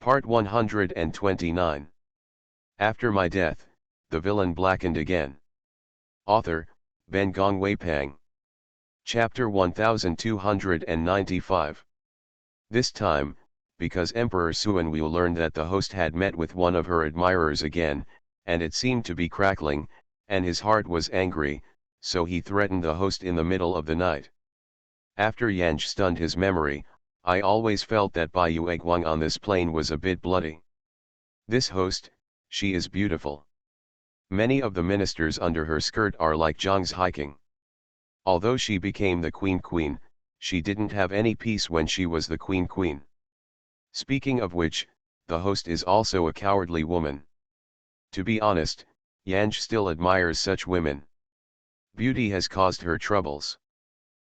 Part 129. After my death, the villain blackened again. Author, Ben Gongwei Pang. Chapter 1295. This time, because Emperor Suanwu learned that the host had met with one of her admirers again, and it seemed to be crackling, and his heart was angry, so he threatened the host in the middle of the night. After Yanj stunned his memory, I always felt that Bai Yueguang on this plane was a bit bloody. This host, she is beautiful. Many of the ministers under her skirt are like Zhang's hiking. Although she became the queen, she didn't have any peace when she was the queen. Speaking of which, the host is also a cowardly woman. To be honest, Yanj still admires such women. Beauty has caused her troubles.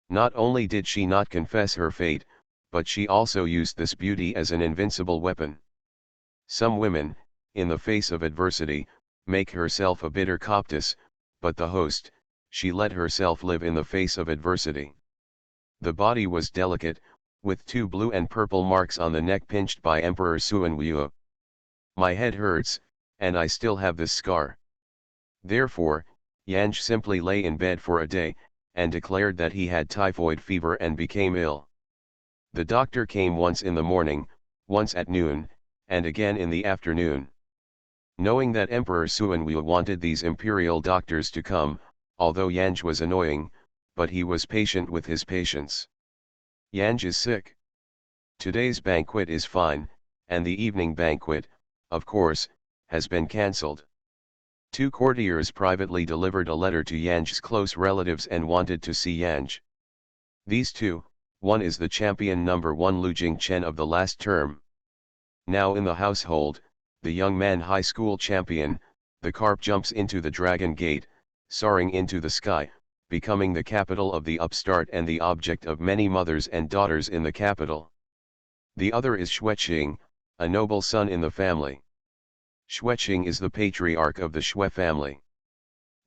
Not only did she not confess her fate, but she also used this beauty as an invincible weapon. Some women, in the face of adversity, make herself a bitter coptess, but the host, she let herself live in the face of adversity. The body was delicate, with 2 blue and purple marks on the neck pinched by Emperor Suanwu. My head hurts, and I still have this scar. Therefore, Yanj simply lay in bed for a day, and declared that he had typhoid fever and became ill. The doctor came once in the morning, once at noon, and again in the afternoon. Knowing that Emperor Suanwu wanted these imperial doctors to come, although Yanj was annoying, but he was patient with his patients. Yanj is sick. Today's banquet is fine, and the evening banquet, of course, has been cancelled. 2 courtiers privately delivered a letter to Yanj's close relatives and wanted to see Yanj. These 2, one is the champion number 1 Lu Jingchen of the last term. Now in the household, the young man high school champion, the carp jumps into the dragon gate, soaring into the sky, becoming the capital of the upstart and the object of many mothers and daughters in the capital. The other is Xueqing, a noble son in the family. Xueqing is the patriarch of the Xue family.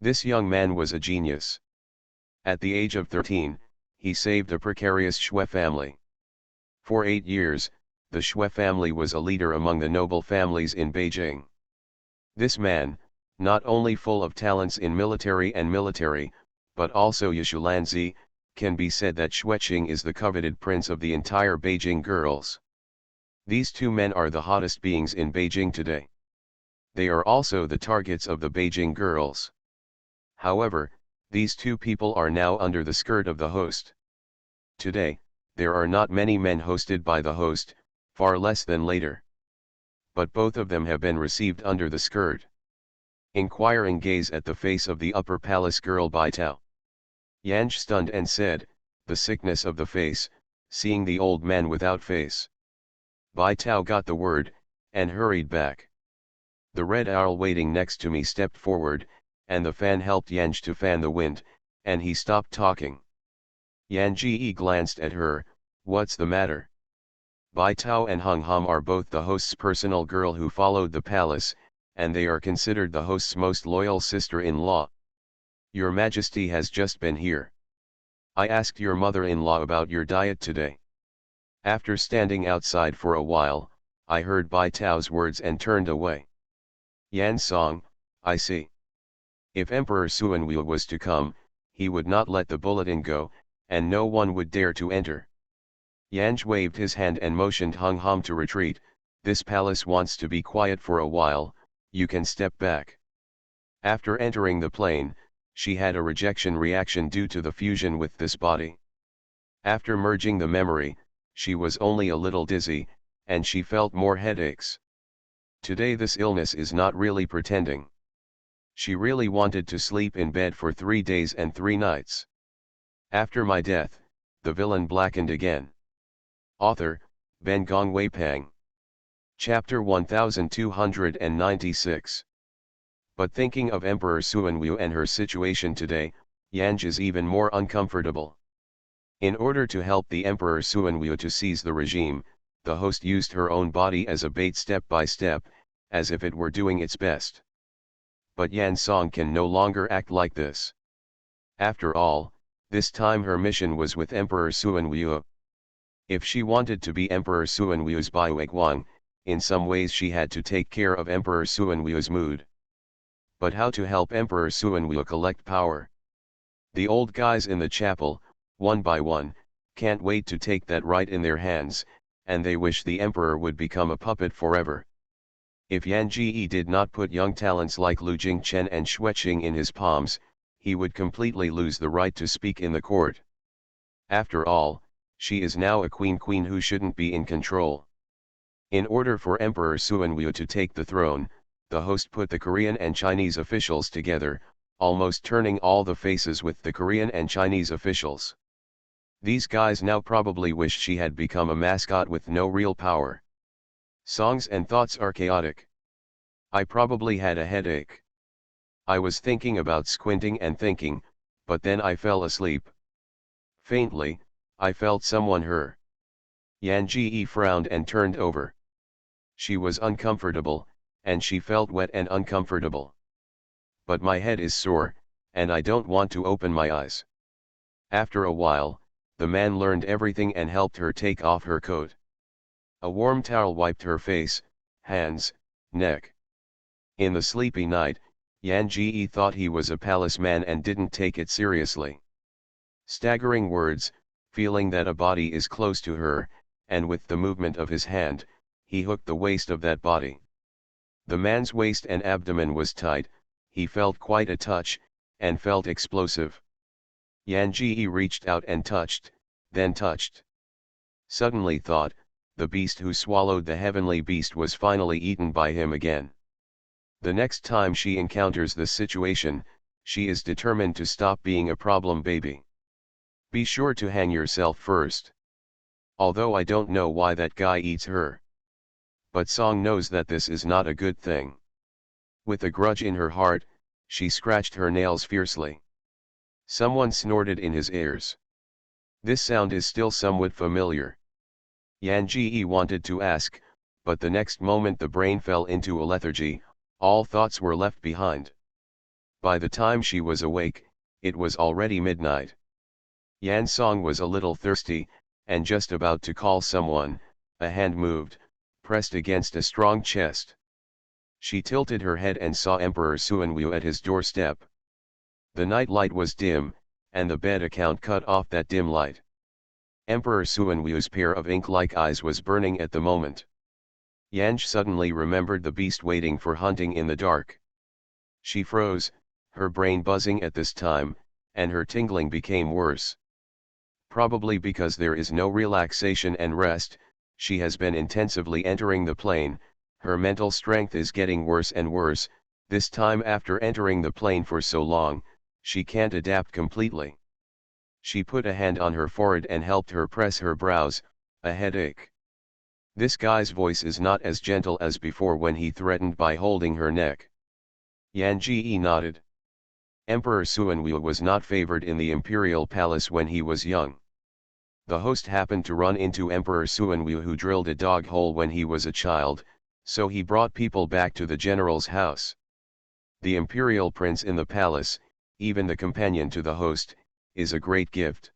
This young man was a genius. At the age of 13, he saved a precarious Xue family. For 8 years, the Xue family was a leader among the noble families in Beijing. This man, not only full of talents in military, but also Yishulanzi, can be said that Xueqing is the coveted prince of the entire Beijing girls. These 2 men are the hottest beings in Beijing today. They are also the targets of the Beijing girls. However, these 2 people are now under the skirt of the host. Today, there are not many men hosted by the host, far less than later. But both of them have been received under the skirt. Inquiring gaze at the face of the upper palace girl Bai Tao. Yanj stunned and said, "The sickness of the face, seeing the old man without face." Bai Tao got the word, and hurried back. The red owl waiting next to me stepped forward, and the fan helped Yanj to fan the wind, and he stopped talking. Yanji glanced at her, "What's the matter?" Bai Tao and Hung Hom are both the host's personal girl who followed the palace, and they are considered the host's most loyal sister-in-law. "Your Majesty has just been here. I asked your mother-in-law about your diet today." After standing outside for a while, I heard Bai Tao's words and turned away. Yan Song, I see. If Emperor Suanwu was to come, he would not let the bulletin go, and no one would dare to enter. Yanj waved his hand and motioned Hung Hom to retreat. "This palace wants to be quiet for a while, you can step back." After entering the plane, she had a rejection reaction due to the fusion with this body. After merging the memory, she was only a little dizzy, and she felt more headaches. Today this illness is not really pretending. She really wanted to sleep in bed for 3 days and 3 nights. After my death, the villain blackened again. Author, Ben Gongwei Pang. Chapter 1296. But thinking of Emperor Suanwu and her situation today, Yanj is even more uncomfortable. In order to help the Emperor Suanwu to seize the regime, the host used her own body as a bait step by step, as if it were doing its best. But Yan Song can no longer act like this. After all, this time her mission was with Emperor Suanwu. If she wanted to be Emperor Suanwu's Baiwei Guang, in some ways she had to take care of Emperor Suanwu's mood. But how to help Emperor Suanwu collect power? The old guys in the chapel, one by one, can't wait to take that right in their hands, and they wish the emperor would become a puppet forever. If Yan Ji did not put young talents like Lu Jingchen and Xueqing in his palms, he would completely lose the right to speak in the court. After all, she is now a queen who shouldn't be in control. In order for Emperor Suanwu to take the throne, the host put the Korean and Chinese officials together, almost turning all the faces with the Korean and Chinese officials. These guys now probably wish she had become a mascot with no real power. Songs and thoughts are chaotic. I probably had a headache. I was thinking about squinting and thinking, but then I fell asleep. Faintly, I felt someone her. Yan Ji frowned and turned over. She was uncomfortable, and she felt wet and uncomfortable. But my head is sore, and I don't want to open my eyes. After a while, the man learned everything and helped her take off her coat. A warm towel wiped her face, hands, neck. In the sleepy night, Yan Ji thought he was a palace man and didn't take it seriously. Staggering words, feeling that a body is close to her, and with the movement of his hand, he hooked the waist of that body. The man's waist and abdomen was tight, he felt quite a touch, and felt explosive. Yan Ji reached out and touched, then touched. Suddenly thought, the beast who swallowed the heavenly beast was finally eaten by him again. The next time she encounters this situation, she is determined to stop being a problem baby. Be sure to hang yourself first. Although I don't know why that guy eats her. But Song knows that this is not a good thing. With a grudge in her heart, she scratched her nails fiercely. Someone snorted in his ears. This sound is still somewhat familiar. Yan Ji wanted to ask, but the next moment the brain fell into a lethargy, all thoughts were left behind. By the time she was awake, it was already midnight. Yan Song was a little thirsty, and just about to call someone, a hand moved, pressed against a strong chest. She tilted her head and saw Emperor Suanwu at his doorstep. The night light was dim, and the bed account cut off that dim light. Emperor Suanwu's pair of ink-like eyes was burning at the moment. Yanj suddenly remembered the beast waiting for hunting in the dark. She froze, her brain buzzing at this time, and her tingling became worse. Probably because there is no relaxation and rest, she has been intensively entering the plane, her mental strength is getting worse and worse, this time after entering the plane for so long, she can't adapt completely. She put a hand on her forehead and helped her press her brows, a headache. This guy's voice is not as gentle as before when he threatened by holding her neck. Yan Ji nodded. Emperor Suanwu was not favored in the imperial palace when he was young. The host happened to run into Emperor Suanwu who drilled a dog hole when he was a child, so he brought people back to the general's house. The imperial prince in the palace, even the companion to the host, is a great gift.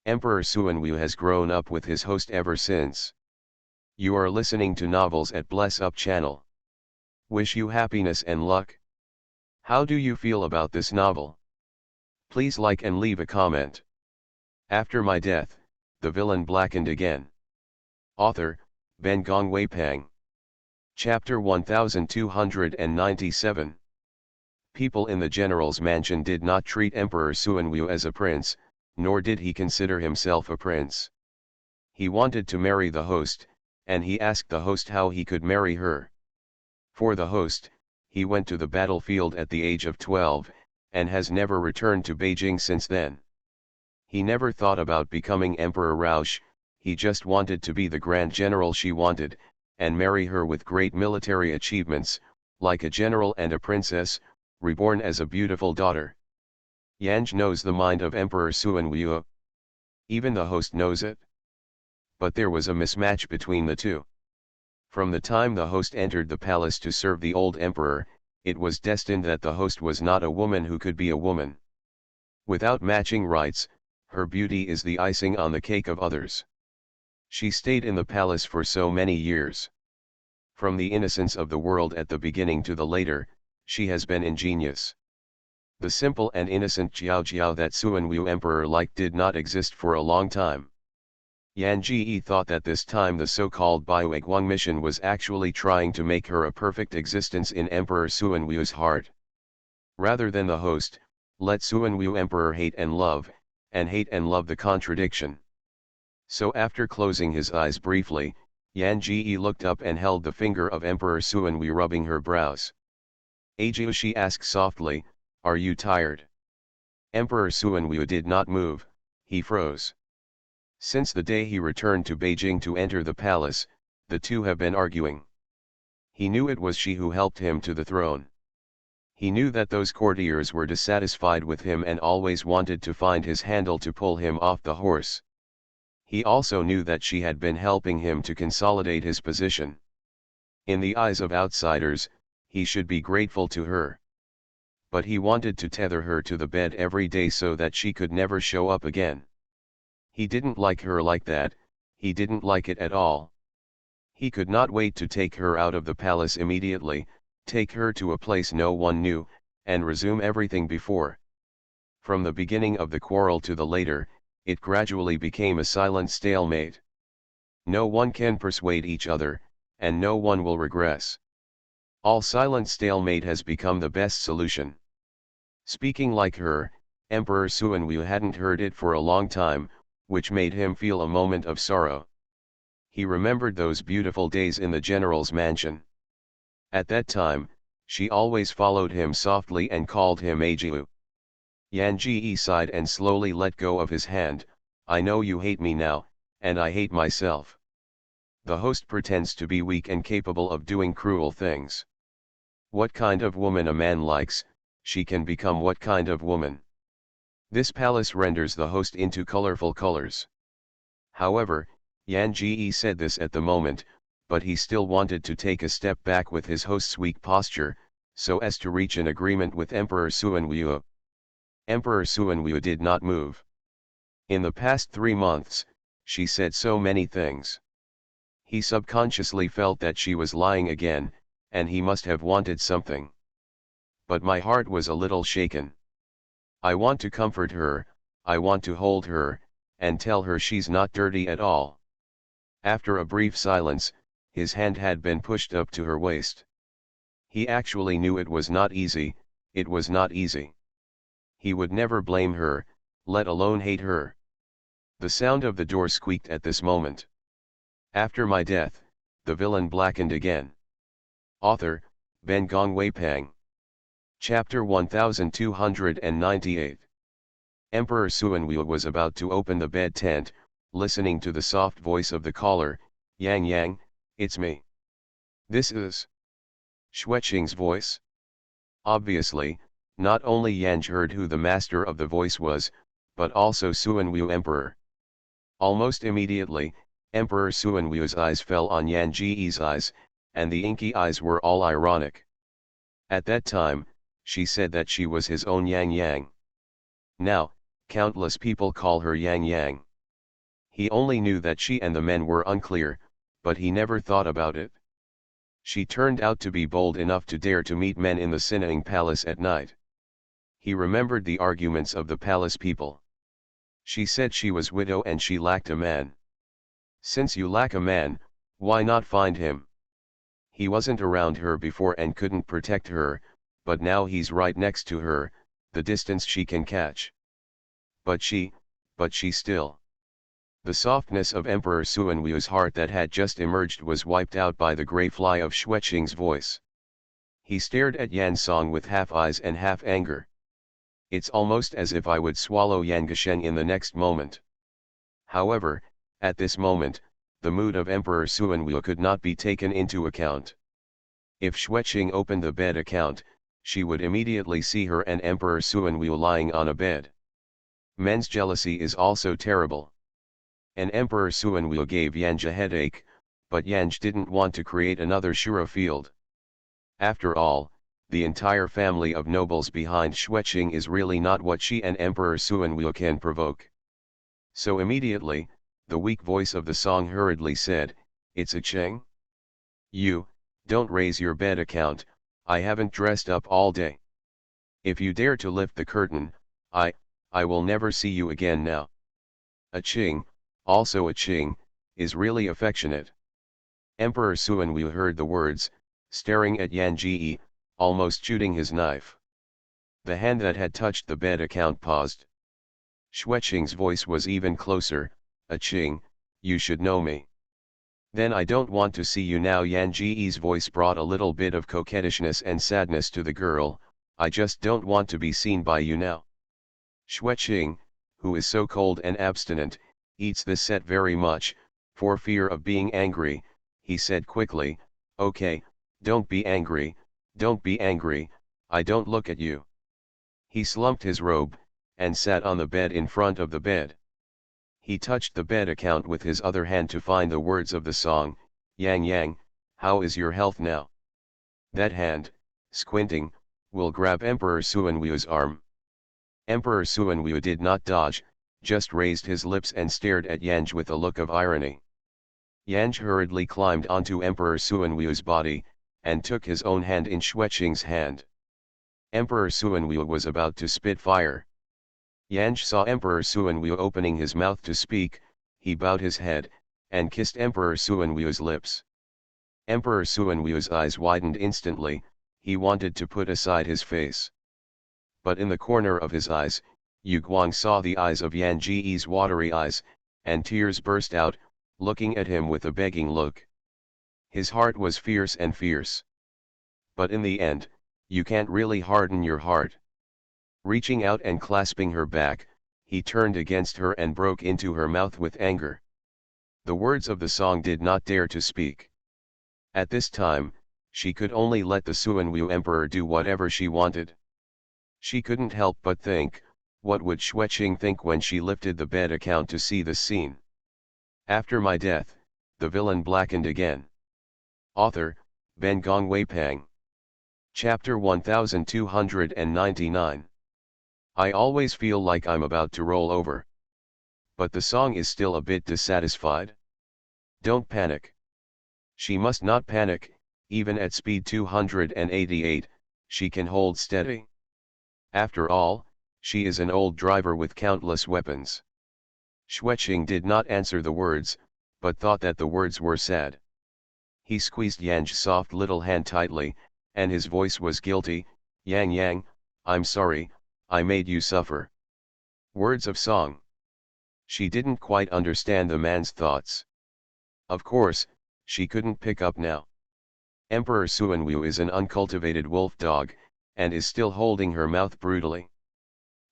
Emperor Suanwu has grown up with his host ever since. You are listening to Novels at Bless Up channel. Wish you happiness and luck. How do you feel about this novel? Please like and leave a comment. After my death, the villain blackened again. Author, Ben Gong Weipang. Chapter 1297. People in the general's mansion did not treat Emperor Suanwu as a prince, nor did he consider himself a prince. He wanted to marry the host, and he asked the host how he could marry her. For the host, he went to the battlefield at the age of 12, and has never returned to Beijing since then. He never thought about becoming Emperor Rausch, he just wanted to be the grand general she wanted, and marry her with great military achievements, like a general and a princess, reborn as a beautiful daughter. Yanj knows the mind of Emperor Suanwu. Even the host knows it. But there was a mismatch between the two. From the time the host entered the palace to serve the old emperor, it was destined that the host was not a woman who could be a woman. Without matching rights, her beauty is the icing on the cake of others. She stayed in the palace for so many years. From the innocence of the world at the beginning to the later, she has been ingenious. The simple and innocent Jiao Jiao that Suan Wu Emperor liked did not exist for a long time. Yan Ji thought that this time the so-called Baiwei mission was actually trying to make her a perfect existence in Emperor Suan Wu's heart. Rather than the host, let Suan Wu Emperor hate and love the contradiction. So after closing his eyes briefly, Yan Ji looked up and held the finger of Emperor Suan Wu rubbing her brows. Ajiu, she asked softly, are you tired? Emperor Suan Wu did not move, he froze. Since the day he returned to Beijing to enter the palace, the two have been arguing. He knew it was she who helped him to the throne. He knew that those courtiers were dissatisfied with him and always wanted to find his handle to pull him off the horse. He also knew that she had been helping him to consolidate his position. In the eyes of outsiders, he should be grateful to her. But he wanted to tether her to the bed every day so that she could never show up again. He didn't like her like that, he didn't like it at all. He could not wait to take her out of the palace immediately, take her to a place no one knew, and resume everything before. From the beginning of the quarrel to the later, it gradually became a silent stalemate. No one can persuade each other, and no one will regress. All silent stalemate has become the best solution. Speaking like her, Emperor Suan Wu hadn't heard it for a long time, which made him feel a moment of sorrow. He remembered those beautiful days in the general's mansion. At that time, she always followed him softly and called him Ajiu. Yan Ji sighed and slowly let go of his hand. I know you hate me now, and I hate myself. The host pretends to be weak and capable of doing cruel things. What kind of woman a man likes, she can become what kind of woman. This palace renders the host into colorful colors. However, Yan Ji said this at the moment, but he still wanted to take a step back with his host's weak posture, so as to reach an agreement with Emperor Suan Wu. Emperor Suan Wu did not move. In the past 3 months, she said so many things. He subconsciously felt that she was lying again, and he must have wanted something. But my heart was a little shaken. I want to comfort her, I want to hold her, and tell her she's not dirty at all. After a brief silence, his hand had been pushed up to her waist. He actually knew it was not easy, it was not easy. He would never blame her, let alone hate her. The sound of the door squeaked at this moment. After my death, the villain blackened again. Author, Ben Gong Weipang. Chapter 1298. Emperor Suan Wu was about to open the bed tent, listening to the soft voice of the caller, Yang Yang, it's me. This is Xueqing's voice. Obviously, not only Yang heard who the master of the voice was, but also Suan Wu Emperor. Almost immediately, Emperor Suan Wu's eyes fell on Yan Ji's eyes, and the inky eyes were all ironic. At that time, she said that she was his own Yang Yang. Now, countless people call her Yang Yang. He only knew that she and the men were unclear, but he never thought about it. She turned out to be bold enough to dare to meet men in the Sinning Palace at night. He remembered the arguments of the palace people. She said she was widow and she lacked a man. Since you lack a man, why not find him? He wasn't around her before and couldn't protect her, but now he's right next to her, the distance she can catch. But she still. The softness of Emperor Suan Wu's heart that had just emerged was wiped out by the grey fly of Xueqing's voice. He stared at Yan Song with half eyes and half anger. It's almost as if I would swallow Yan Gasheng in the next moment. However, at this moment, the mood of Emperor Suan Wu could not be taken into account. If Xueqing opened the bed account, she would immediately see her and Emperor Suan Wu lying on a bed. Men's jealousy is also terrible. And Emperor Suan Wu gave Yanj a headache, but Yanj didn't want to create another Shura field. After all, the entire family of nobles behind Xueqing is really not what she and Emperor Suan Wu can provoke. So immediately, the weak voice of the song hurriedly said, "It's a Cheng? You, Don't raise your bed account, I haven't dressed up all day. If you dare to lift the curtain, I will never see you again now. A Qing, also a Qing, is really affectionate. Emperor Suanwu heard the words, staring at Yan Ji, almost shooting his knife. The hand that had touched the bed account paused. Xueqing's voice was even closer, "A Qing, you should know me." "Then I don't want to see you now." Yan Ji's voice brought a little bit of coquettishness and sadness to the girl, "I just don't want to be seen by you now." Xueqing, who is so cold and abstinent, eats this set very much, for fear of being angry, he said quickly, "Okay, don't be angry, don't be angry, I don't look at you." He slumped his robe, and sat on the bed in front of the bed. He touched the bed account with his other hand to find the words of the song, "Yang Yang, how is your health now?" That hand, squinting, will grab Emperor Suanwu's arm. Emperor Suanwu did not dodge, just raised his lips and stared at Yanj with a look of irony. Yanj hurriedly climbed onto Emperor Suanwu's body, and took his own hand in Xueqing's hand. Emperor Suanwu was about to spit fire. Yanj saw Emperor Suanwu opening his mouth to speak, he bowed his head, and kissed Emperor Suanwu's lips. Emperor Suanwu's eyes widened instantly, he wanted to put aside his face. But in the corner of his eyes, Yu Guang saw the eyes of Yan Ji's watery eyes, and tears burst out, looking at him with a begging look. His heart was fierce and fierce. But in the end, you can't really harden your heart. Reaching out and clasping her back, he turned against her and broke into her mouth with anger. The words of the song did not dare to speak. At this time, she could only let the Suanwu emperor do whatever she wanted. She couldn't help but think, what would Xueqing think when she lifted the bed account to see this scene? After my death, the villain blackened again. Author, Ben Gong Weipang. Chapter 1299. I always feel like I'm about to roll over. But the song is still a bit dissatisfied. Don't panic. She must not panic, even at speed 288, she can hold steady. After all, she is an old driver with countless weapons. Xueqing did not answer the words, but thought that the words were sad. He squeezed Yan's soft little hand tightly, and his voice was guilty, "Yang Yang, I'm sorry, I made you suffer." Words of song. She didn't quite understand the man's thoughts. Of course, she couldn't pick up now. Emperor Suanwu is an uncultivated wolf dog, and is still holding her mouth brutally.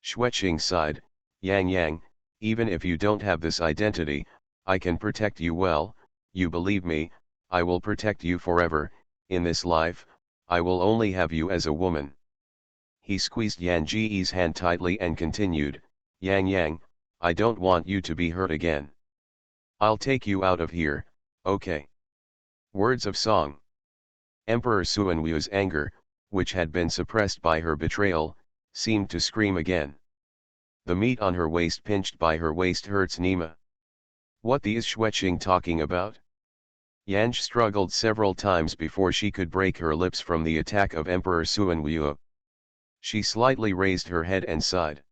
Xueqing sighed, "Yang Yang, even if you don't have this identity, I can protect you well, you believe me, I will protect you forever, in this life, I will only have you as a woman." He squeezed Yan Ji's hand tightly and continued, "Yang Yang, I don't want you to be hurt again. I'll take you out of here, okay?" Words of song. Emperor Suanwu's anger, which had been suppressed by her betrayal, seemed to scream again. The meat on her waist pinched by her waist hurts Nima. What is Xueqing talking about? Yanj struggled several times before she could break her lips from the attack of Emperor Suanwu. She slightly raised her head and sighed.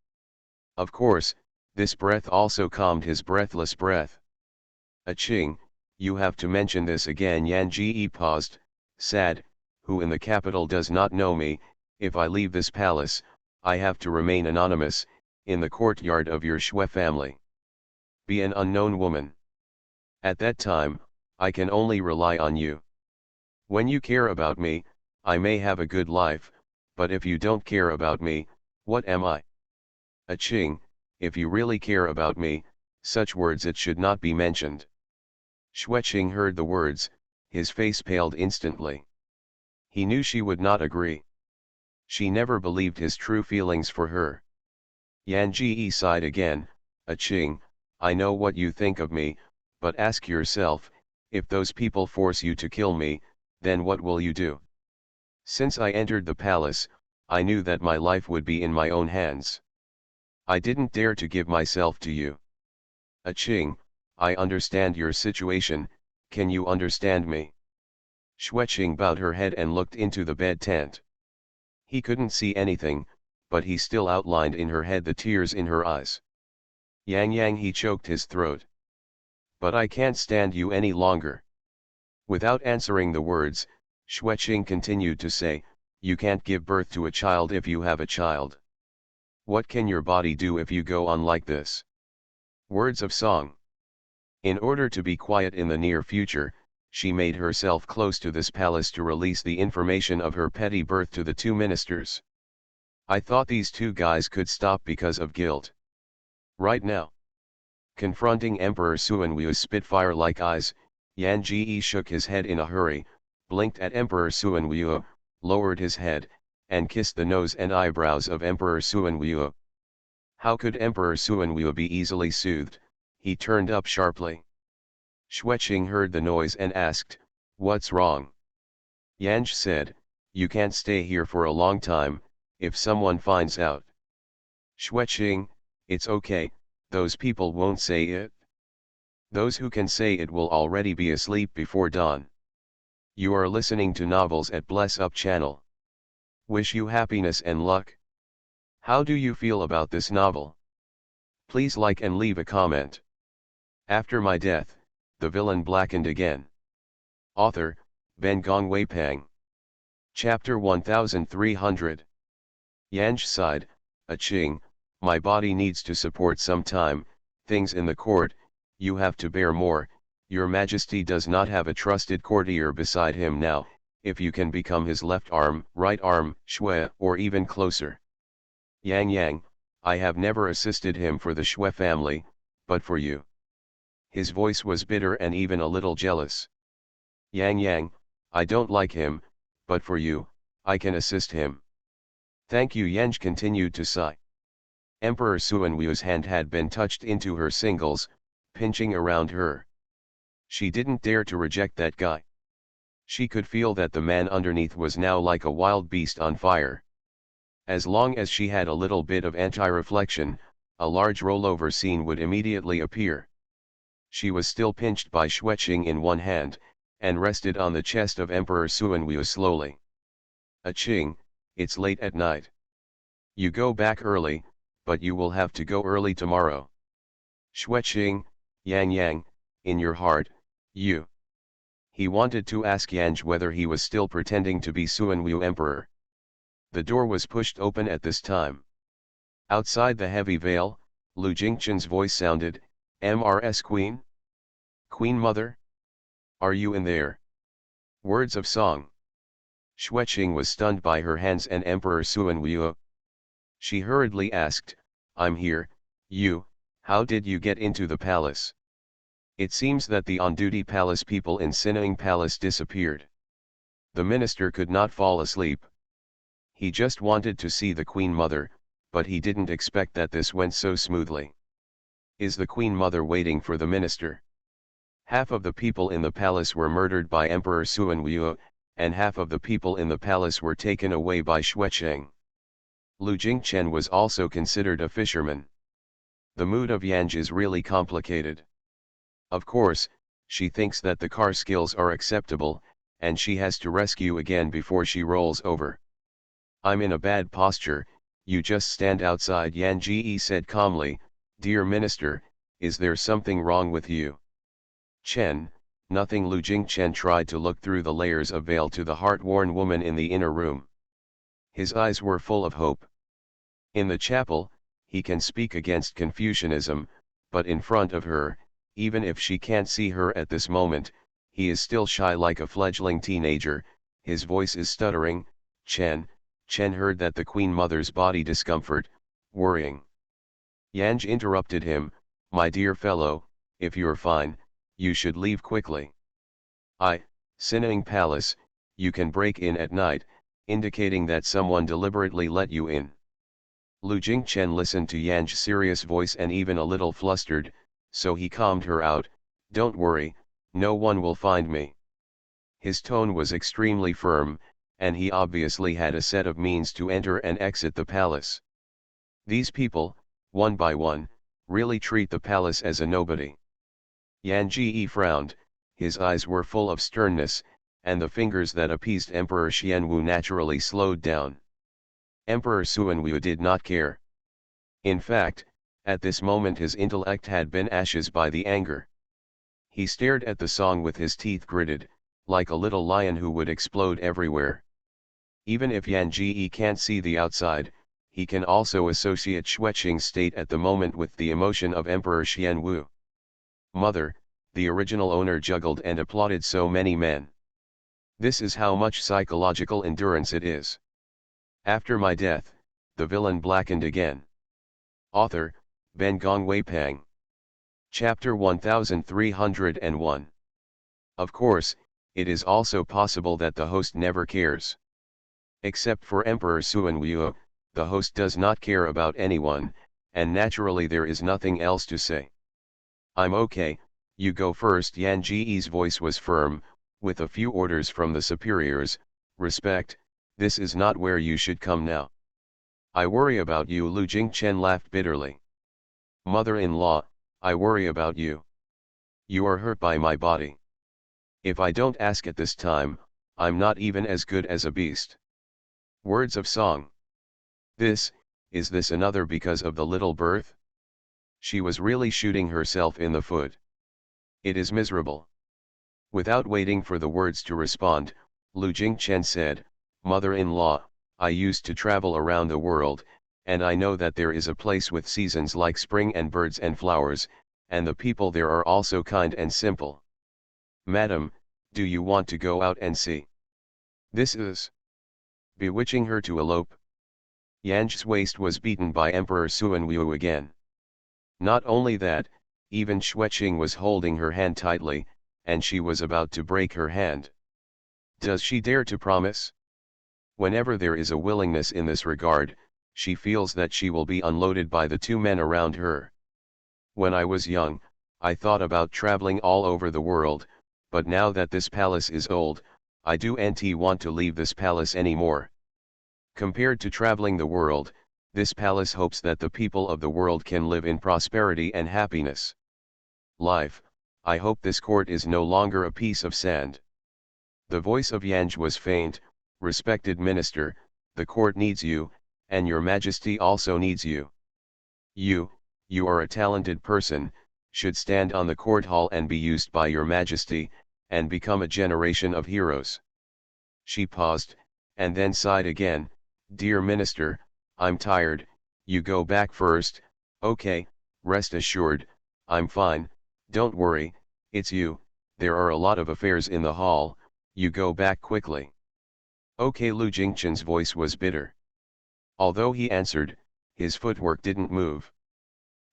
Of course, this breath also calmed his breathless breath. "A Qing, you have to mention this again." Yan Ji paused, sad, "Who in the capital does not know me? If I leave this palace, I have to remain anonymous, in the courtyard of your Xue family. Be an unknown woman. At that time, I can only rely on you. When you care about me, I may have a good life, but if you don't care about me, what am I? A Qing, if you really care about me, such words it should not be mentioned." Xueqing heard the words, his face paled instantly. He knew she would not agree. She never believed his true feelings for her. Yan Ji sighed again, "A Qing, I know what you think of me, but ask yourself, if those people force you to kill me, then what will you do? Since I entered the palace, I knew that my life would be in my own hands. I didn't dare to give myself to you. A Qing, I understand your situation, can you understand me? Xueqing bowed her head and looked into the bed tent. He couldn't see anything, but he still outlined in her head the tears in her eyes. Yang, he choked his throat. But I can't stand you any longer. Without answering the words, Xueqing continued to say, you can't give birth to a child if you have a child. What can your body do if you go on like this? Words of song. In order to be quiet in the near future, she made herself close to this palace to release the information of her petty birth to the two ministers. I thought these two guys could stop because of guilt. Right now. Confronting Emperor Suanwu's spitfire-like eyes, Yan Ji shook his head in a hurry, blinked at Emperor Suanwu, lowered his head, and kissed the nose and eyebrows of Emperor Suanwu. How could Emperor Suanwu be easily soothed? He turned up sharply. Xueqing heard the noise and asked, what's wrong? Yanj said, you can't stay here for a long time, if someone finds out. Xueqing, it's okay, those people won't say it. Those who can say it will already be asleep before dawn. You are listening to novels at Bless Up channel. Wish you happiness and luck. How do you feel about this novel? Please like and leave a comment. After my death, the villain blackened again. Author, Ben Gong Weipang. Chapter 1300. Yanj sighed, Ching, my body needs to support some time, things in the court, you have to bear more, your majesty does not have a trusted courtier beside him now, if you can become his left arm, right arm, Shui, or even closer. Yang, I have never assisted him for the Shui family, but for you. His voice was bitter and even a little jealous. Yang, I don't like him, but for you, I can assist him. Thank you. Yanj continued to sigh. Emperor Suanwu's hand had been touched into her singles, pinching around her. She didn't dare to reject that guy. She could feel that the man underneath was now like a wild beast on fire. As long as she had a little bit of anti-reflection, a large rollover scene would immediately appear. She was still pinched by Xueqing in one hand, and rested on the chest of Emperor Suanwu slowly. Ching, it's late at night. You go back early, but you will have to go early tomorrow. Xueqing, Yang, in your heart, you. He wanted to ask Yanj whether he was still pretending to be Suanwu Emperor. The door was pushed open at this time. Outside the heavy veil, Lu Jingchen's voice sounded, MRS Queen? Queen Mother? Are you in there? Words of song. Xueqing was stunned by her hands and Emperor Suanwu. She hurriedly asked, I'm here, you, how did you get into the palace? It seems that the on-duty palace people in Sinning Palace disappeared. The minister could not fall asleep. He just wanted to see the Queen Mother, but he didn't expect that this went so smoothly. Is the Queen Mother waiting for the minister? Half of the people in the palace were murdered by Emperor Suanwu, and half of the people in the palace were taken away by Xueqing. Lu Jingchen was also considered a fisherman. The mood of Yanj is really complicated. Of course, she thinks that the car skills are acceptable, and she has to rescue again before she rolls over. I'm in a bad posture, you just stand outside. Yan Ji said calmly, Dear Minister, is there something wrong with you? Chen, nothing. Lu Jingchen tried to look through the layers of veil to the heart-worn woman in the inner room. His eyes were full of hope. In the chapel, he can speak against Confucianism, but in front of her, even if she can't see her at this moment, he is still shy like a fledgling teenager, his voice is stuttering. Chen heard that the Queen Mother's body discomfort, worrying. Yanj interrupted him, My dear fellow, if you're fine, you should leave quickly. Sinning Palace, you can break in at night, indicating that someone deliberately let you in. Lu Jingchen listened to Yanj's serious voice and even a little flustered, so he calmed her out, Don't worry, no one will find me. His tone was extremely firm, and he obviously had a set of means to enter and exit the palace. These people, one by one, really treat the palace as a nobody. Yan Ji frowned, his eyes were full of sternness, and the fingers that appeased Emperor Xianwu naturally slowed down. Emperor Xuanwu did not care. In fact, at this moment his intellect had been ashes by the anger. He stared at the song with his teeth gritted, like a little lion who would explode everywhere. Even if Yan Ji can't see the outside, he can also associate Xueqing's state at the moment with the emotion of Emperor Xianwu. Mother, the original owner juggled and applauded so many men. This is how much psychological endurance it is. After my death, the villain blackened again. Author, Ben Gong Weipang. Chapter 1301. Of course, it is also possible that the host never cares. Except for Emperor Xuanwu, the host does not care about anyone, and naturally there is nothing else to say. I'm okay, you go first. Yan Ji's voice was firm, with a few orders from the superiors. Respect, this is not where you should come now. I worry about you. Lu Jingchen laughed bitterly. Mother-in-law, I worry about you. You are hurt by my body. If I don't ask at this time, I'm not even as good as a beast. Words of song. Is this another because of the little birth? She was really shooting herself in the foot. It is miserable. Without waiting for the words to respond, Lu Jingchen said, Mother-in-law, I used to travel around the world, and I know that there is a place with seasons like spring and birds and flowers, and the people there are also kind and simple. Madam, do you want to go out and see? This is bewitching her to elope. Yan's waist was beaten by Emperor Xuanwu again. Not only that, even Xueqing was holding her hand tightly, and she was about to break her hand. Does she dare to promise? Whenever there is a willingness in this regard, she feels that she will be unloaded by the two men around her. When I was young, I thought about traveling all over the world, but now that this palace is old, I don't want to leave this palace anymore. Compared to traveling the world, this palace hopes that the people of the world can live in prosperity and happiness. Life, I hope this court is no longer a piece of sand. The voice of Yanj was faint. Respected minister, the court needs you, and your majesty also needs you. You are a talented person, should stand on the court hall and be used by your majesty, and become a generation of heroes. She paused, and then sighed again. Dear minister, I'm tired, you go back first. Okay, rest assured, I'm fine, don't worry, it's you, there are a lot of affairs in the hall, you go back quickly. Okay. Lu Jingchen's voice was bitter. Although he answered, his footwork didn't move.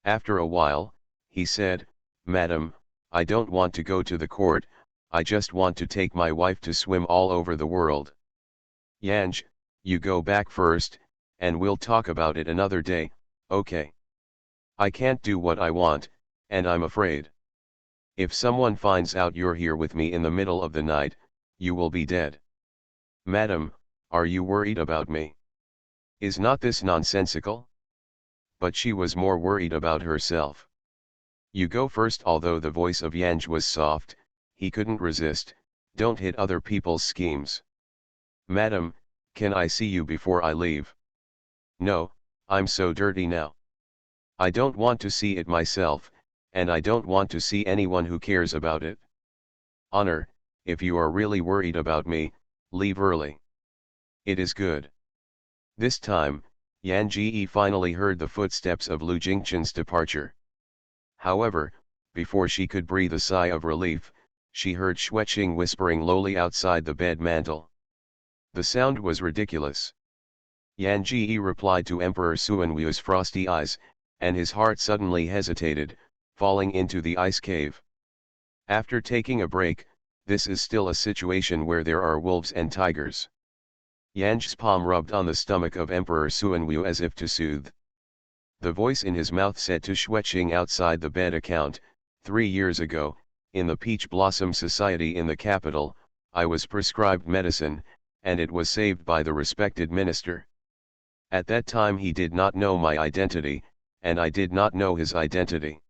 After a while, he said, Madam, I don't want to go to the court, I just want to take my wife to swim all over the world. Yanj, you go back first, and we'll talk about it another day, okay? I can't do what I want, and I'm afraid. If someone finds out you're here with me in the middle of the night, you will be dead. Madam, are you worried about me? Is not this nonsensical? But she was more worried about herself. You go first. Although the voice of Yanj was soft, he couldn't resist. Don't hit other people's schemes. Madam, can I see you before I leave? No, I'm so dirty now. I don't want to see it myself, and I don't want to see anyone who cares about it. Honor, if you are really worried about me, leave early. It is good. This time, Yan Ji finally heard the footsteps of Lu Jingchen's departure. However, before she could breathe a sigh of relief, she heard Xueqing whispering lowly outside the bed mantel. The sound was ridiculous. Yan Ji replied to Emperor Xuanwu's frosty eyes, and his heart suddenly hesitated, falling into the ice cave. After taking a break, this is still a situation where there are wolves and tigers. Yanj's palm rubbed on the stomach of Emperor Xuanwu as if to soothe. The voice in his mouth said to Xueqing outside the bed account, 3 years ago, in the Peach Blossom Society in the capital, I was prescribed medicine, and it was saved by the respected minister. At that time he did not know my identity, and I did not know his identity.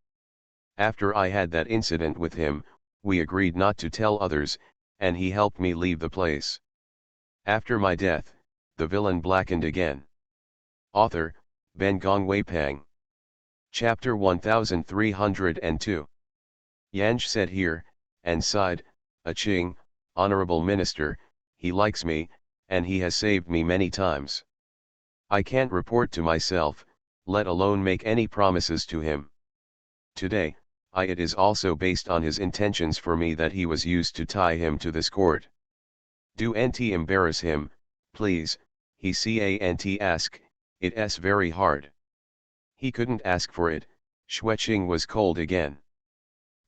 After I had that incident with him, we agreed not to tell others, and he helped me leave the place. After my death, the villain blackened again. Author, Ben Gong Weipang. Chapter 1302. Yanj said here, and sighed, "Aching, honorable minister, he likes me, and he has saved me many times. I can't report to myself, let alone make any promises to him. Today, it is also based on his intentions for me that he was used to tie him to this court. Do nt embarrass him, please, he can't ask, it's very hard." He couldn't ask for it, Xueqing was cold again.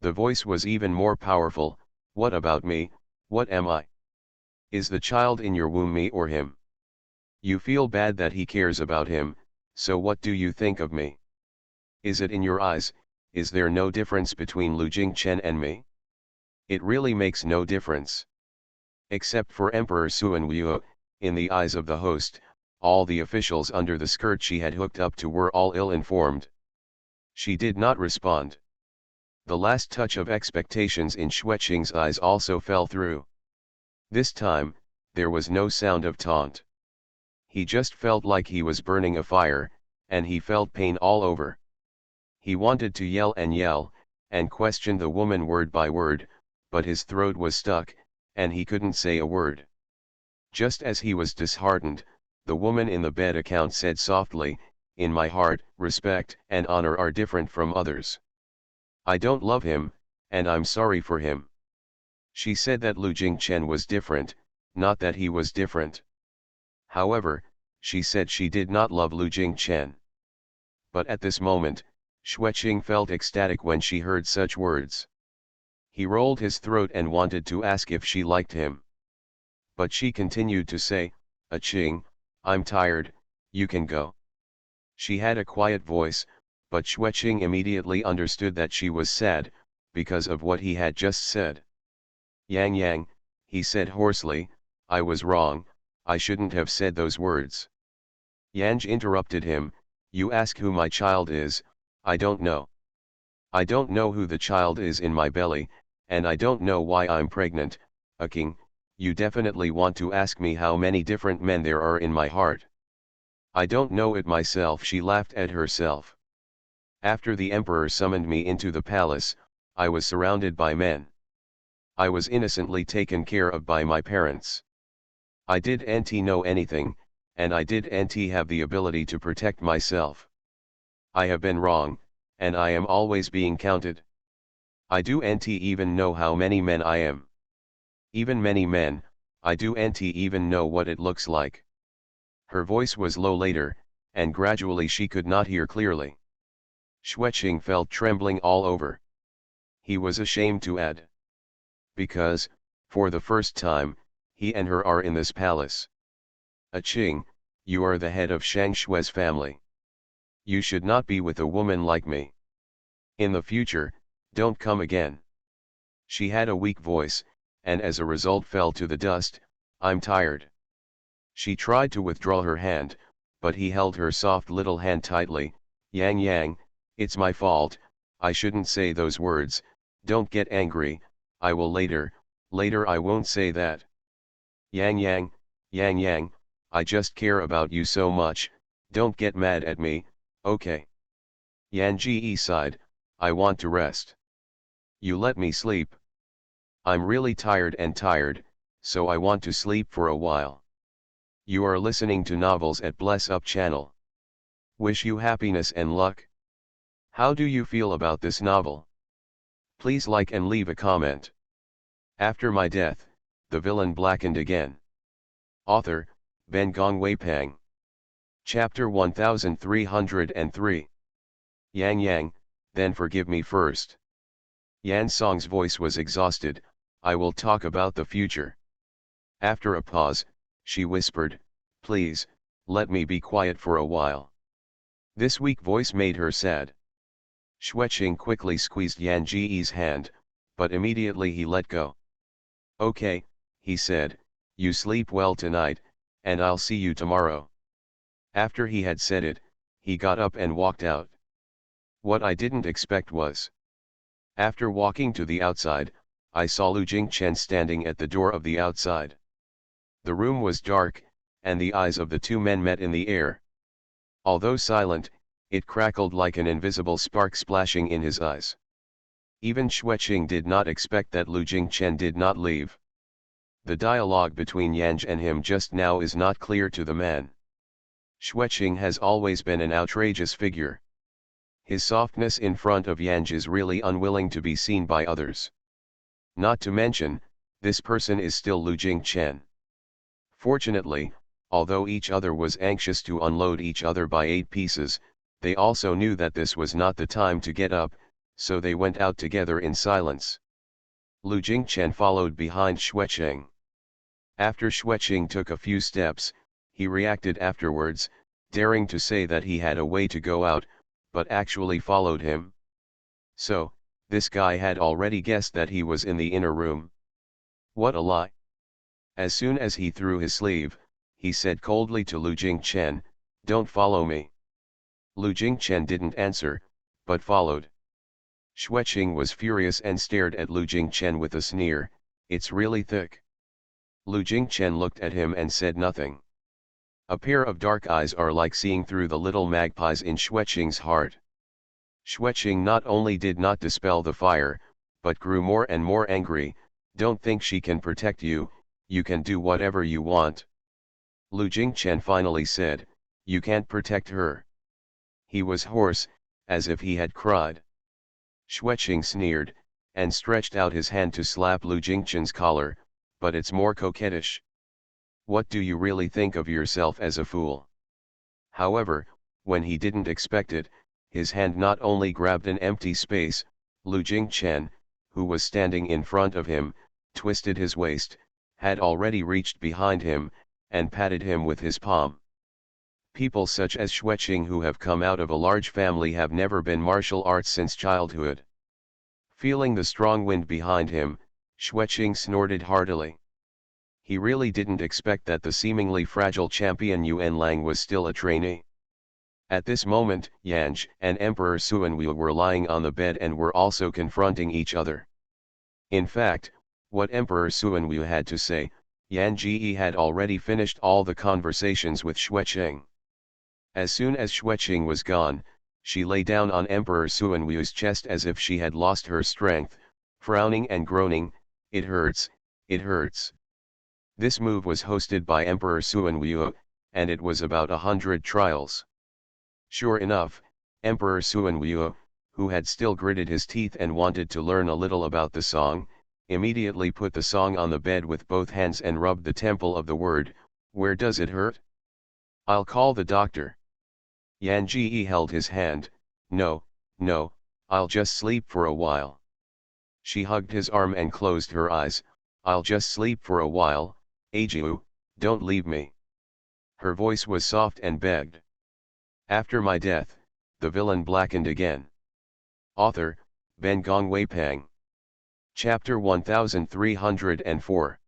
The voice was even more powerful, "What about me, what am I? Is the child in your womb me or him? You feel bad that he cares about him, so what do you think of me? Is it in your eyes, is there no difference between Lu Jingchen and me? It really makes no difference. Except for Emperor Suan Wu, in the eyes of the host, all the officials under the skirt she had hooked up to were all ill-informed. She did not respond. The last touch of expectations in Xueqing's eyes also fell through. This time, there was no sound of taunt. He just felt like he was burning a fire, and he felt pain all over. He wanted to yell, and question the woman word by word, but his throat was stuck, and he couldn't say a word. Just as he was disheartened, the woman in the bed account said softly, "In my heart, respect and honor are different from others. I don't love him, and I'm sorry for him." She said that Lu Jingchen was different, not that he was different. However, she said she did not love Lu Jingchen. But at this moment, Xueqing felt ecstatic when she heard such words. He rolled his throat and wanted to ask if she liked him. But she continued to say, "Aching, I'm tired, you can go." She had a quiet voice, but Xueqing immediately understood that she was sad, because of what he had just said. "Yang," he said hoarsely, "I was wrong, I shouldn't have said those words." Yanj interrupted him, "You ask who my child is, I don't know. I don't know who the child is in my belly, and I don't know why I'm pregnant. King, you definitely want to ask me how many different men there are in my heart. I don't know it myself." She laughed at herself. "After the emperor summoned me into the palace, I was surrounded by men. I was innocently taken care of by my parents. I didn't know anything, and I didn't have the ability to protect myself. I have been wrong, and I am always being counted. I don't even know how many men I am. Even many men, I don't even know what it looks like." Her voice was low later, and gradually she could not hear clearly. Xueqing felt trembling all over. He was ashamed to add. Because, for the first time, he and her are in this palace. "Aching, you are the head of Shang Shui's family. You should not be with a woman like me. In the future, don't come again." She had a weak voice, and as a result fell to the dust. "I'm tired." She tried to withdraw her hand, but he held her soft little hand tightly. Yang, it's my fault, I shouldn't say those words, don't get angry, I will later I won't say that. Yang, I just care about you so much, don't get mad at me, okay?" Yan Ji sighed, "I want to rest. You let me sleep. I'm really tired, so I want to sleep for a while." You are listening to novels at Bless Up channel. Wish you happiness and luck. How do you feel about this novel? Please like and leave a comment. After my death, the villain blackened again. Author, Ben Gong Weipang. Chapter 1303. Yang, then forgive me first. Yan Song's voice was exhausted. "I will talk about the future." After a pause, she whispered, "Please, let me be quiet for a while." This weak voice made her sad. Xueqing quickly squeezed Yan Ji's hand, but immediately he let go. "Okay," he said, "you sleep well tonight, and I'll see you tomorrow." After he had said it, he got up and walked out. What I didn't expect was, after walking to the outside, I saw Lu Jingchen standing at the door of the outside. The room was dark, and the eyes of the two men met in the air. Although silent, it crackled like an invisible spark splashing in his eyes. Even Xueqing did not expect that Lu Jingchen did not leave. The dialogue between Yanj and him just now is not clear to the man. Xueqing has always been an outrageous figure. His softness in front of Yanj is really unwilling to be seen by others. Not to mention, this person is still Lu Jingchen. Fortunately, although each other was anxious to unload each other by 8 pieces, they also knew that this was not the time to get up, so they went out together in silence. Lu Jingchen followed behind Xueqing. After Xueqing took a few steps, he reacted afterwards, daring to say that he had a way to go out, but actually followed him. So, this guy had already guessed that he was in the inner room. What a lie! As soon as he threw his sleeve, he said coldly to Lu Jingchen, "Don't follow me." Lu Jingchen didn't answer, but followed. Xueqing was furious and stared at Lu Jingchen with a sneer, "It's really thick." Lu Jingchen looked at him and said nothing. A pair of dark eyes are like seeing through the little magpies in Xueqing's heart. Xueqing not only did not dispel the fire, but grew more and more angry. "Don't think she can protect you, you can do whatever you want." Lu Jingchen finally said, "You can't protect her." He was hoarse, as if he had cried. Xueqing sneered, and stretched out his hand to slap Lu Jingchen's collar, "But it's more coquettish. What do you really think of yourself as a fool?" However, when he didn't expect it, his hand not only grabbed an empty space, Lu Jingchen, who was standing in front of him, twisted his waist, had already reached behind him, and patted him with his palm. People such as Xueqing who have come out of a large family have never been martial arts since childhood. Feeling the strong wind behind him, Xueqing snorted heartily. He really didn't expect that the seemingly fragile champion Yuan Lang was still a trainee. At this moment, Yanj and Emperor Suanwu were lying on the bed and were also confronting each other. In fact, what Emperor Suanwu had to say, Yan Ji had already finished all the conversations with Xueqing. As soon as Xueqing was gone, she lay down on Emperor Suanwu's chest as if she had lost her strength, frowning and groaning, "It hurts, it hurts." This move was hosted by Emperor Suanwu, and it was about 100 trials. Sure enough, Emperor Suanwu, who had still gritted his teeth and wanted to learn a little about the song, immediately put the song on the bed with both hands and rubbed the temple of the word, "Where does it hurt? I'll call the doctor." Yan Ji held his hand, "No, no, I'll just sleep for a while." She hugged his arm and closed her eyes, "I'll just sleep for a while, Ajiu, don't leave me." Her voice was soft and begged. After my death, the villain blackened again. Author, Ben Gong Weipang. Chapter 1304.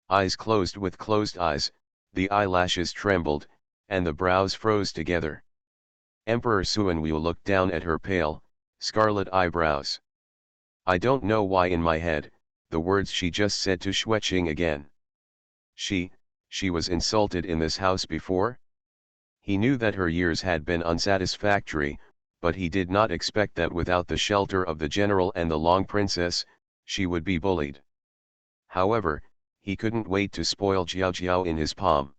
Eyes closed. With closed eyes, the eyelashes trembled, and the brows froze together. Emperor Suanwu looked down at her pale, scarlet eyebrows. I don't know why in my head, the words she just said to Xueqing again. She was insulted in this house before? He knew that her years had been unsatisfactory, but he did not expect that without the shelter of the general and the Long Princess, she would be bullied. However, he couldn't wait to spoil Jiao Jiao in his palm.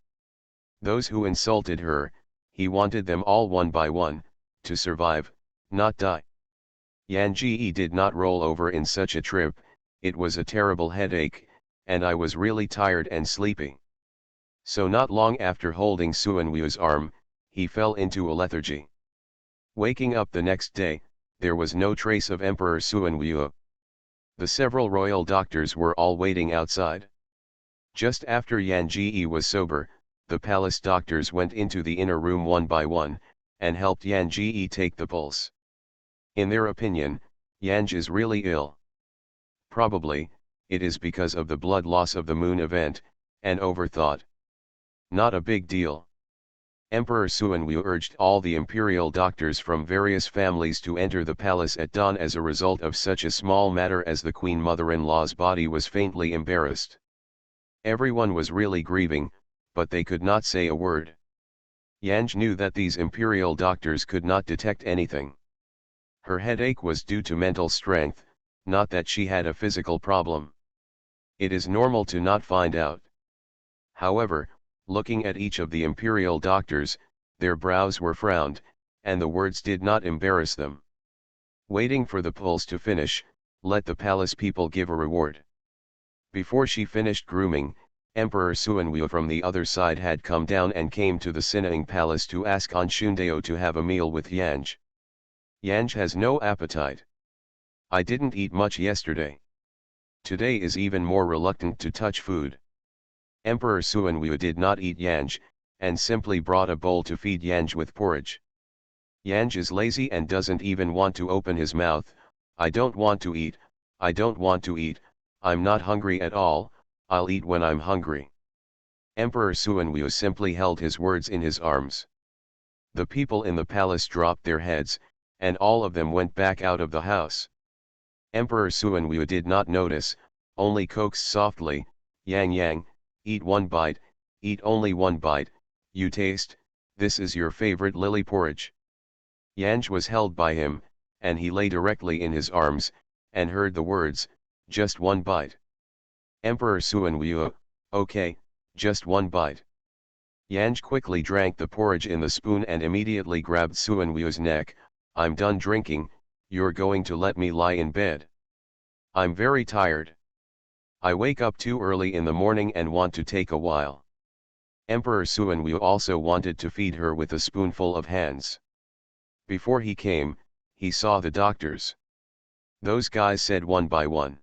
Those who insulted her, he wanted them all one by one, to survive, not die. Yan Ji did not roll over in such a trip, it was a terrible headache, and I was really tired and sleepy. So not long after holding Suanwu's arm, he fell into a lethargy. Waking up the next day, there was no trace of Emperor Suanwu. The several royal doctors were all waiting outside. Just after Yan Ji was sober, the palace doctors went into the inner room one by one, and helped Yan Ji take the pulse. In their opinion, Yanj is really ill. Probably, it is because of the blood loss of the moon event, and overthought. Not a big deal. Emperor Suanwu urged all the imperial doctors from various families to enter the palace at dawn. As a result of such a small matter as the queen mother-in-law's body was faintly embarrassed. Everyone was really grieving, but they could not say a word. Yanj knew that these imperial doctors could not detect anything. Her headache was due to mental strength, not that she had a physical problem. It is normal to not find out. However, looking at each of the imperial doctors, their brows were frowned, and the words did not embarrass them. Waiting for the pulse to finish, let the palace people give a reward. Before she finished grooming, Emperor Suanwu from the other side had come down and came to the Sinning Palace to ask Anshundeo to have a meal with Yanj. Yanj has no appetite. I didn't eat much yesterday. Today is even more reluctant to touch food. Emperor Suanwu did not eat Yanj, and simply brought a bowl to feed Yanj with porridge. Yanj is lazy and doesn't even want to open his mouth. I don't want to eat, I don't want to eat, I'm not hungry at all, I'll eat when I'm hungry. Emperor Suanwu simply held his words in his arms. The people in the palace dropped their heads, and all of them went back out of the house. Emperor Suanwu did not notice, only coaxed softly, Yang Yang, eat one bite, eat only one bite, you taste, this is your favorite lily porridge. Yanj was held by him, and he lay directly in his arms, and heard the words, just one bite. Emperor Suanwu, okay, just one bite. Yanj quickly drank the porridge in the spoon and immediately grabbed Suanwu's neck, I'm done drinking, you're going to let me lie in bed. I'm very tired. I wake up too early in the morning and want to take a while. Emperor Suanwu also wanted to feed her with a spoonful of hands. Before he came, he saw the doctors. Those guys said one by one.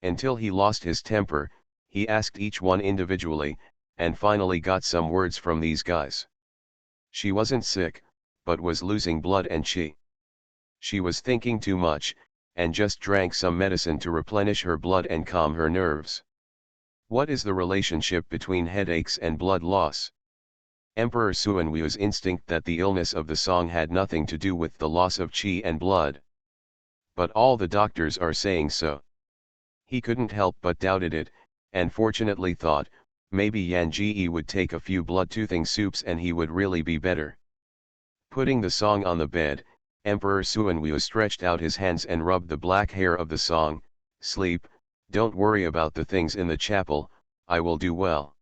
Until he lost his temper, he asked each one individually, and finally got some words from these guys. She wasn't sick, but was losing blood and she was thinking too much, and just drank some medicine to replenish her blood and calm her nerves. What is the relationship between headaches and blood loss? Emperor Suanwu's instinct that the illness of the song had nothing to do with the loss of qi and blood. But all the doctors are saying so. He couldn't help but doubted it, and fortunately thought, maybe Yan Ji would take a few blood-toothing soups and he would really be better. Putting the song on the bed, Emperor Suanwu stretched out his hands and rubbed the black hair of the song, sleep, don't worry about the things in the chapel, I will do well.